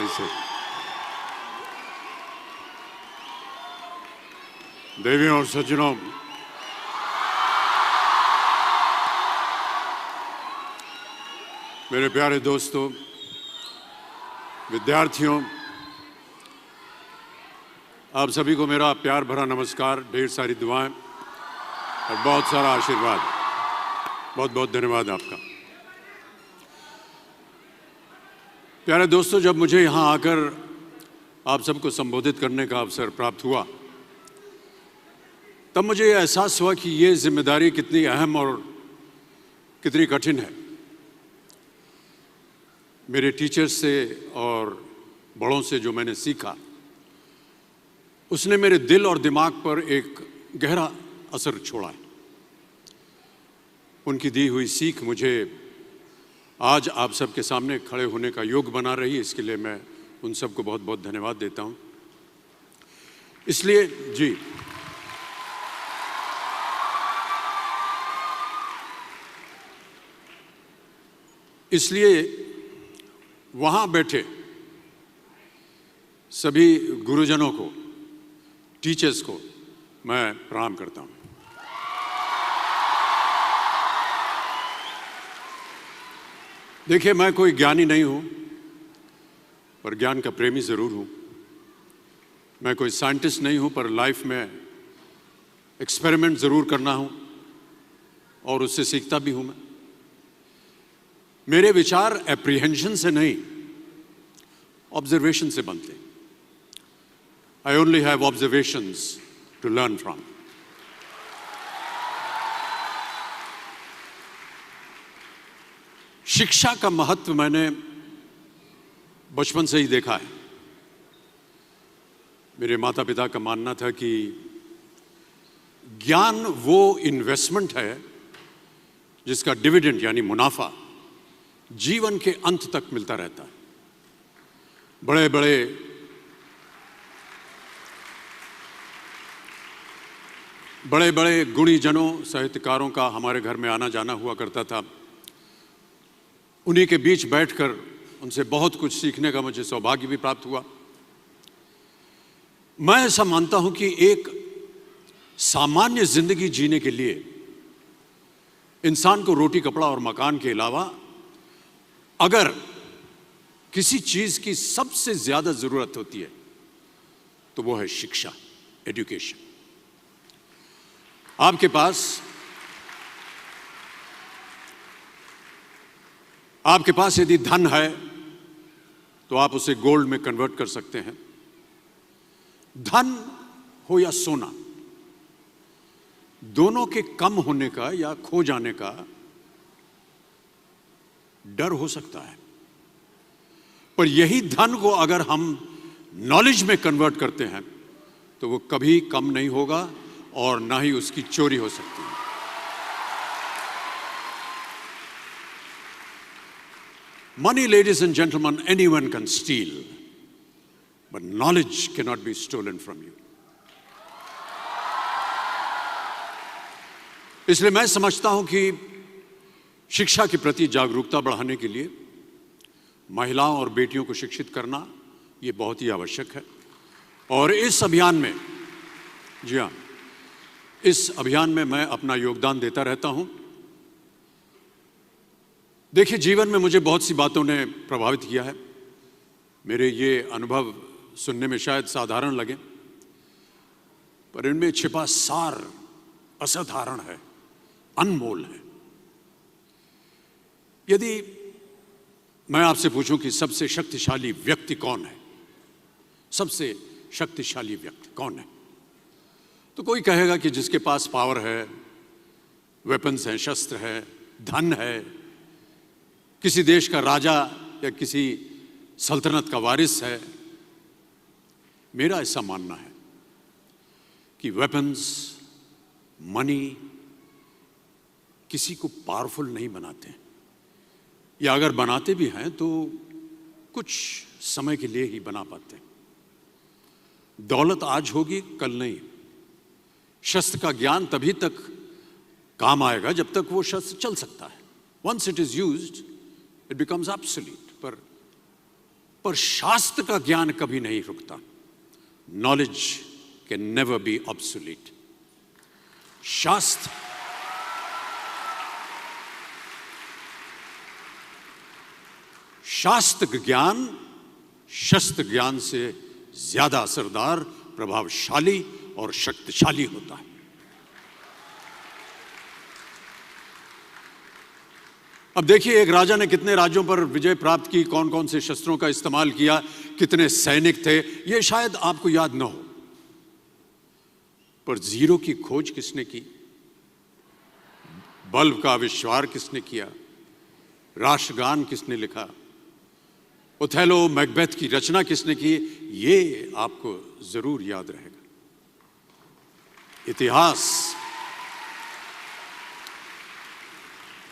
ऐसे देवियों और सज्जनों, मेरे प्यारे दोस्तों, विद्यार्थियों, आप सभी को मेरा प्यार भरा नमस्कार, ढेर सारी दुआएं और बहुत सारा आशीर्वाद। बहुत बहुत धन्यवाद आपका। प्यारे दोस्तों, जब मुझे यहाँ आकर आप सबको संबोधित करने का अवसर प्राप्त हुआ, तब मुझे यह एहसास हुआ कि ये जिम्मेदारी कितनी अहम और कितनी कठिन है। मेरे टीचर्स से और बड़ों से जो मैंने सीखा, उसने मेरे दिल और दिमाग पर एक गहरा असर छोड़ा है। उनकी दी हुई सीख मुझे आज आप सबके सामने खड़े होने का योग बना रही है। इसके लिए मैं उन सबको बहुत बहुत धन्यवाद देता हूं। इसलिए वहां बैठे सभी गुरुजनों को, टीचर्स को मैं प्रणाम करता हूं। देखिए, मैं कोई ज्ञानी नहीं हूं, पर ज्ञान का प्रेमी जरूर हूं। मैं कोई साइंटिस्ट नहीं हूं, पर लाइफ में एक्सपेरिमेंट जरूर करना हूं और उससे सीखता भी हूं। मेरे विचार एप्रीहेंशन से नहीं, ऑब्जर्वेशन से बनते। I only have observations to learn from. शिक्षा का महत्व मैंने बचपन से ही देखा है। मेरे माता पिता का मानना था कि ज्ञान वो इन्वेस्टमेंट है जिसका डिविडेंड यानी मुनाफा जीवन के अंत तक मिलता रहता है। बड़े बड़े गुणीजनों, साहित्यकारों का हमारे घर में आना जाना हुआ करता था। उन्हीं के बीच बैठकर उनसे बहुत कुछ सीखने का मुझे सौभाग्य भी प्राप्त हुआ। मैं ऐसा मानता हूं कि एक सामान्य जिंदगी जीने के लिए इंसान को रोटी, कपड़ा और मकान के अलावा अगर किसी चीज की सबसे ज्यादा जरूरत होती है तो वो है शिक्षा, एजुकेशन। आपके पास यदि धन है तो आप उसे गोल्ड में कन्वर्ट कर सकते हैं। धन हो या सोना, दोनों के कम होने का या खो जाने का डर हो सकता है, पर यही धन को अगर हम नॉलेज में कन्वर्ट करते हैं तो वो कभी कम नहीं होगा और ना ही उसकी चोरी हो सकती है। Money, ladies and gentlemen, anyone can steal, but knowledge cannot be stolen from you. इसलिए मैं समझता हूं कि शिक्षा के प्रति जागरूकता बढ़ाने के लिए महिलाओं और बेटियों को शिक्षित करना ये बहुत ही आवश्यक है। और इस अभियान में, जी हाँ, इस अभियान में मैं अपना योगदान देता रहता हूं। देखिए, जीवन में मुझे बहुत सी बातों ने प्रभावित किया है। मेरे ये अनुभव सुनने में शायद साधारण लगे, पर इनमें छिपा सार असाधारण है, अनमोल है। यदि मैं आपसे पूछूं कि सबसे शक्तिशाली व्यक्ति कौन है, सबसे शक्तिशाली व्यक्ति कौन है, तो कोई कहेगा कि जिसके पास पावर है, वेपन्स हैं, शस्त्र है, धन है, किसी देश का राजा या किसी सल्तनत का वारिस है। मेरा ऐसा मानना है कि वेपन्स, मनी किसी को पावरफुल नहीं बनाते, या अगर बनाते भी हैं तो कुछ समय के लिए ही बना पाते हैं। दौलत आज होगी, कल नहीं। शस्त्र का ज्ञान तभी तक काम आएगा जब तक वो शस्त्र चल सकता है। Once it is used, it becomes obsolete. पर पर शास्त्र का ज्ञान कभी नहीं रुकता। Knowledge can never be obsolete. शास्त्र ज्ञान शस्त्र ज्ञान से ज्यादा असरदार, प्रभावशाली और शक्तिशाली होता है। अब देखिए, एक राजा ने कितने राज्यों पर विजय प्राप्त की, कौन कौन से शस्त्रों का इस्तेमाल किया, कितने सैनिक थे, यह शायद आपको याद न हो, पर जीरो की खोज किसने की, बल्ब का आविष्कार किसने किया, राष्ट्रगान किसने लिखा, ओथेलो मैकबेथ की रचना किसने की, ये आपको जरूर याद रहेगा।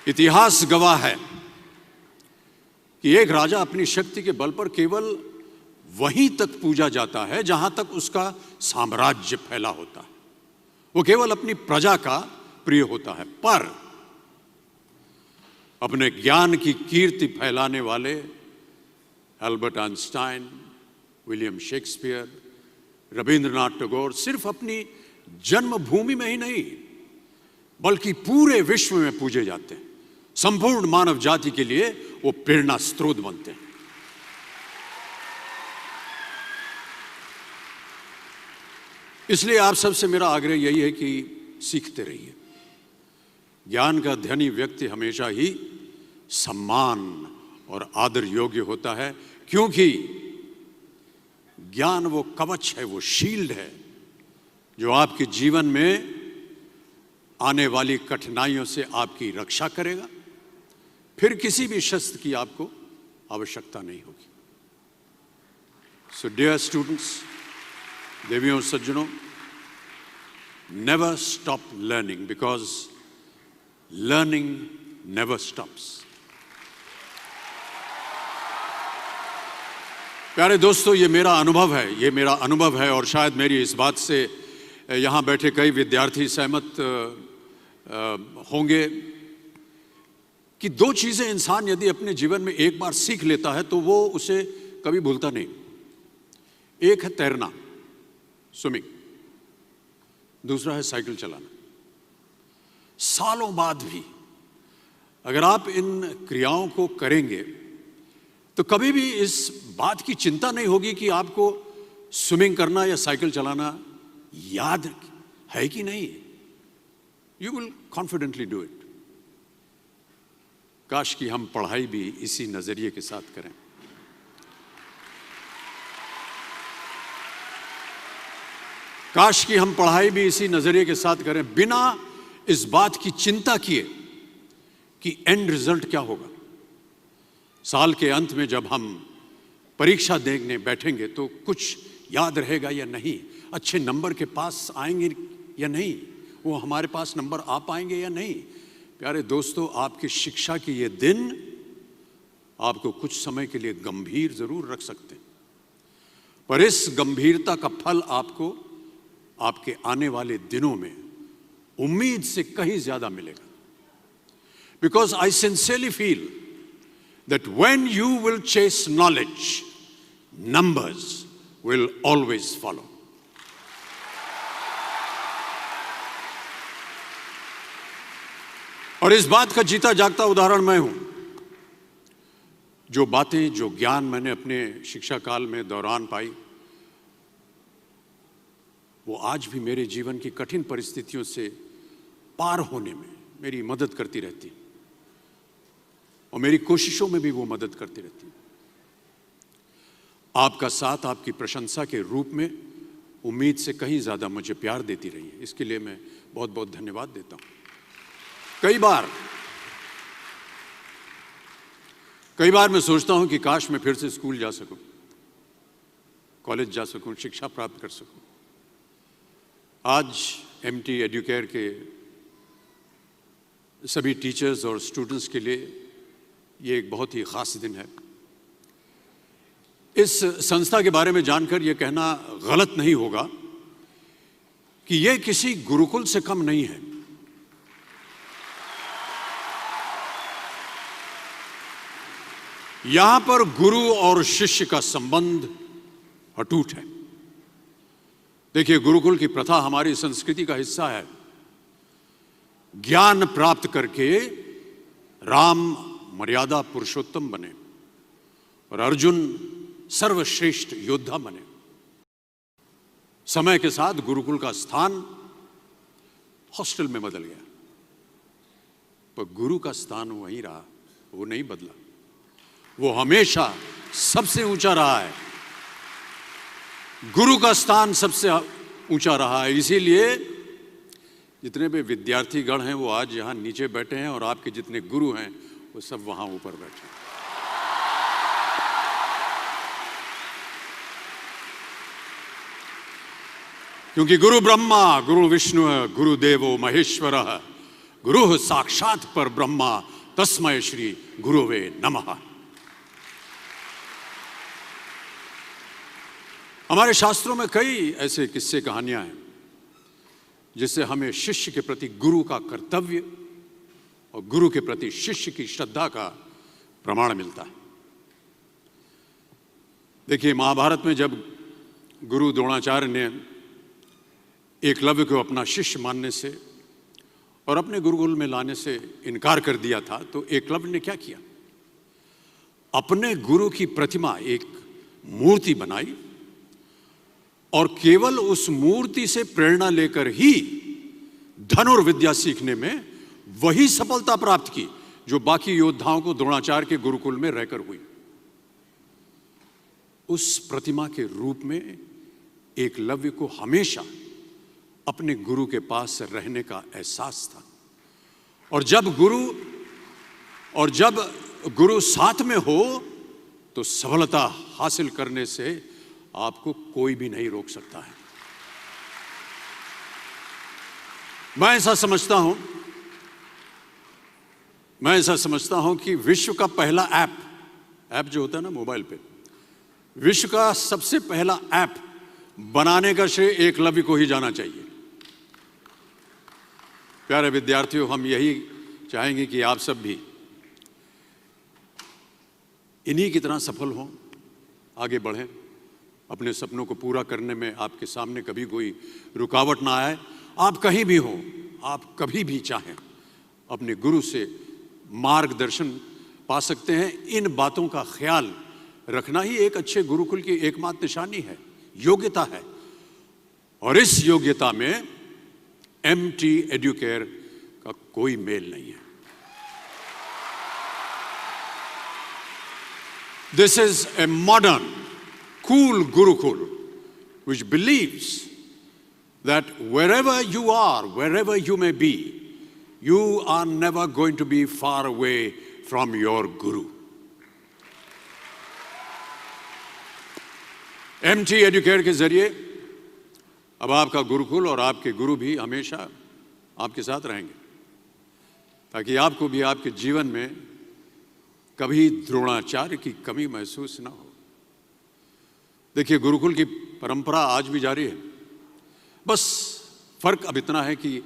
इतिहास गवाह है कि एक राजा अपनी शक्ति के बल पर केवल वहीं तक पूजा जाता है जहां तक उसका साम्राज्य फैला होता है। वो केवल अपनी प्रजा का प्रिय होता है। पर अपने ज्ञान की कीर्ति फैलाने वाले Albert Einstein, William Shakespeare, Rabindranath Tagore सिर्फ अपनी जन्मभूमि में ही नहीं बल्कि पूरे विश्व में पूजे जाते हैं। संपूर्ण मानव जाति के लिए वो प्रेरणा स्रोत बनते हैं। इसलिए आप सबसे मेरा आग्रह यही है कि सीखते रहिए। ज्ञान का धनी व्यक्ति हमेशा ही सम्मान और आदर योग्य होता है, क्योंकि ज्ञान वो कवच है, वो शील्ड है जो आपके जीवन में आने वाली कठिनाइयों से आपकी रक्षा करेगा। फिर किसी भी शस्त्र की आपको आवश्यकता नहीं होगी। सो डियर स्टूडेंट्स, देवियों सज्जनों, never stop learning because learning never stops. प्यारे दोस्तों, ये मेरा अनुभव है और शायद मेरी इस बात से यहाँ बैठे कई विद्यार्थी सहमत होंगे कि दो चीजें इंसान यदि अपने जीवन में एक बार सीख लेता है तो वो उसे कभी भूलता नहीं। एक है तैरना, स्विमिंग, दूसरा है साइकिल चलाना। सालों बाद भी अगर आप इन क्रियाओं को करेंगे तो कभी भी इस बात की चिंता नहीं होगी कि आपको स्विमिंग करना या साइकिल चलाना याद है कि नहीं। You will confidently do it. काश कि हम पढ़ाई भी इसी नजरिए के साथ करें। काश कि हम पढ़ाई भी इसी नजरिए के साथ करें, बिना इस बात की चिंता किए कि एंड रिजल्ट क्या होगा। साल के अंत में जब हम परीक्षा देने बैठेंगे तो कुछ याद रहेगा या नहीं, अच्छे नंबर के पास आएंगे या नहीं, वो हमारे पास नंबर आ पाएंगे या नहीं। प्यारे दोस्तों, आपकी शिक्षा के ये दिन आपको कुछ समय के लिए गंभीर जरूर रख सकते हैं, पर इस गंभीरता का फल आपको आपके आने वाले दिनों में उम्मीद से कहीं ज्यादा मिलेगा। Because I sincerely feel that when you will chase knowledge, numbers will always follow. और इस बात का जीता जागता उदाहरण मैं हूं। जो बातें, जो ज्ञान मैंने अपने शिक्षा काल में दौरान पाई, वो आज भी मेरे जीवन की कठिन परिस्थितियों से पार होने में मेरी मदद करती रहती और मेरी कोशिशों में भी वो मदद करती रहती है। आपका साथ, आपकी प्रशंसा के रूप में उम्मीद से कहीं ज्यादा मुझे प्यार देती रही है। इसके लिए मैं बहुत बहुत धन्यवाद देता हूं। कई बार मैं सोचता हूं कि काश मैं फिर से स्कूल जा सकूं, कॉलेज जा सकूं, शिक्षा प्राप्त कर सकूं। आज एमटी एडुकेयर के सभी टीचर्स और स्टूडेंट्स के लिए ये एक बहुत ही खास दिन है। इस संस्था के बारे में जानकर यह कहना गलत नहीं होगा कि यह किसी गुरुकुल से कम नहीं है। यहां पर गुरु और शिष्य का संबंध अटूट है। देखिए, गुरुकुल की प्रथा हमारी संस्कृति का हिस्सा है। ज्ञान प्राप्त करके राम मर्यादा पुरुषोत्तम बने और अर्जुन सर्वश्रेष्ठ योद्धा बने। समय के साथ गुरुकुल का स्थान हॉस्टल में बदल गया, पर गुरु का स्थान वहीं रहा, वो नहीं बदला। वो हमेशा सबसे ऊंचा रहा है। गुरु का स्थान सबसे ऊंचा रहा है। इसीलिए जितने भी विद्यार्थीगण हैं वो आज यहां नीचे बैठे हैं और आपके जितने गुरु हैं वो सब वहां ऊपर बैठे हैं। क्योंकि गुरु ब्रह्मा गुरु विष्णु गुरु देवो महेश्वर गुरु साक्षात पर ब्रह्मा तस्मै श्री गुरुवे नमः। हमारे शास्त्रों में कई ऐसे किस्से कहानियां हैं जिससे हमें शिष्य के प्रति गुरु का कर्तव्य और गुरु के प्रति शिष्य की श्रद्धा का प्रमाण मिलता है। देखिए, महाभारत में जब गुरु द्रोणाचार्य ने एकलव्य को अपना शिष्य मानने से और अपने गुरुकुल में लाने से इनकार कर दिया था, तो एकलव्य ने क्या किया? अपने गुरु की प्रतिमा, एक मूर्ति बनाई और केवल उस मूर्ति से प्रेरणा लेकर ही धनुर्विद्या सीखने में वही सफलता प्राप्त की जो बाकी योद्धाओं को द्रोणाचार्य के गुरुकुल में रहकर हुई। उस प्रतिमा के रूप में एकलव्य को हमेशा अपने गुरु के पास रहने का एहसास था। और जब गुरु साथ में हो तो सफलता हासिल करने से आपको कोई भी नहीं रोक सकता है। मैं ऐसा समझता हूं कि विश्व का पहला ऐप जो होता है ना मोबाइल पे, विश्व का सबसे पहला ऐप बनाने का श्रेय एकलव्य को ही जाना चाहिए। प्यारे विद्यार्थियों, हम यही चाहेंगे कि आप सब भी इन्हीं की तरह सफल हों, आगे बढ़ें, अपने सपनों को पूरा करने में आपके सामने कभी कोई रुकावट ना आए। आप कहीं भी हो, आप कभी भी चाहें अपने गुरु से मार्गदर्शन पा सकते हैं। इन बातों का ख्याल रखना ही एक अच्छे गुरुकुल की एकमात्र निशानी है, योग्यता है। और इस योग्यता में MT एडुकेयर का कोई मेल नहीं है। This is a modern, cool Gurukul which believes that wherever you are, wherever you may be, you are never going to be far away from your Guru. MT Educare के जरिए अब आपका गुरुकुल और आपके गुरु भी हमेशा आपके साथ रहेंगे, ताकि आपको भी आपके जीवन में कभी द्रोणाचार्य की कमी महसूस ना हो। देखिए, गुरुकुल की परंपरा आज भी जारी है। बस फर्क अब इतना है कि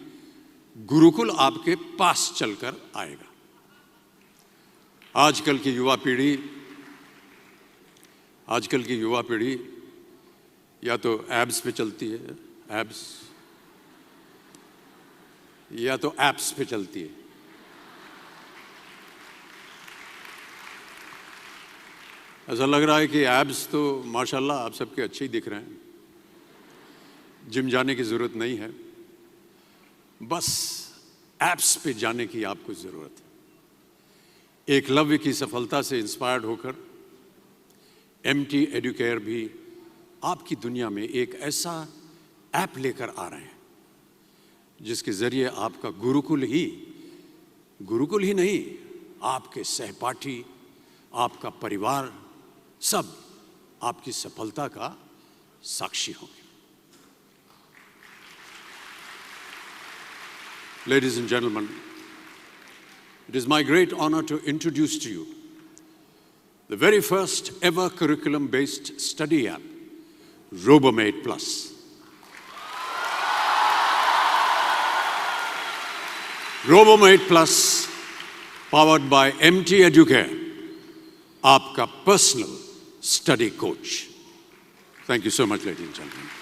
गुरुकुल आपके पास चलकर आएगा। आजकल की युवा पीढ़ी या तो एब्स पे चलती है, या तो एप्स पे चलती है। ऐसा लग रहा है कि एब्स तो माशाल्लाह आप सबके अच्छे ही दिख रहे हैं, जिम जाने की ज़रूरत नहीं है, बस एप्स पे जाने की आपको ज़रूरत है। एकलव्य की सफलता से इंस्पायर्ड होकर MT एडुकेयर भी आपकी दुनिया में एक ऐसा ऐप लेकर आ रहे हैं जिसके ज़रिए आपका गुरुकुल ही नहीं, आपके सहपाठी, आपका परिवार सब आपकी सफलता का साक्षी होंगे। Ladies and gentlemen, it is my great honor to introduce to you the very first ever curriculum-based study app, RoboMate Plus. RoboMate Plus, powered by MT Educare, आपका personal study coach. Thank you so much ladies and gentleman.